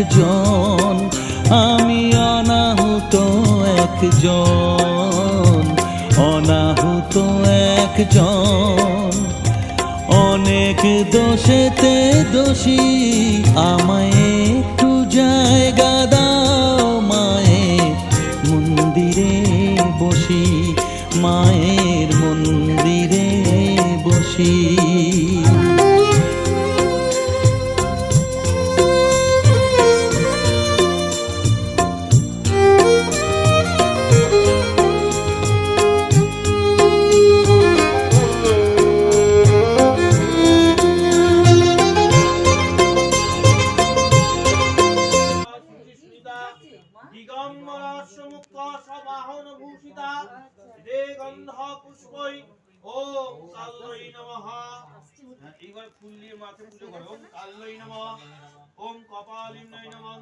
একজন, আমি অনাহুত একজন, অনাহুত একজন। অনেক দোষেতে দোষী, আমায় একটু জায়গা দাও মায়ের মন্দিরে বসি, মায়ের মন্দিরে বসি। দিগম্বরাসমুক্ত সবাহন ভূষিতা দে গন্ধ পুষ্পই ওম কাল্যৈ নমঃ। এইবার ফুল দিয়ে মাকে পুজো করো। ওম কাল্যৈ নমঃ, ওম কপালিন্যৈ নমঃ।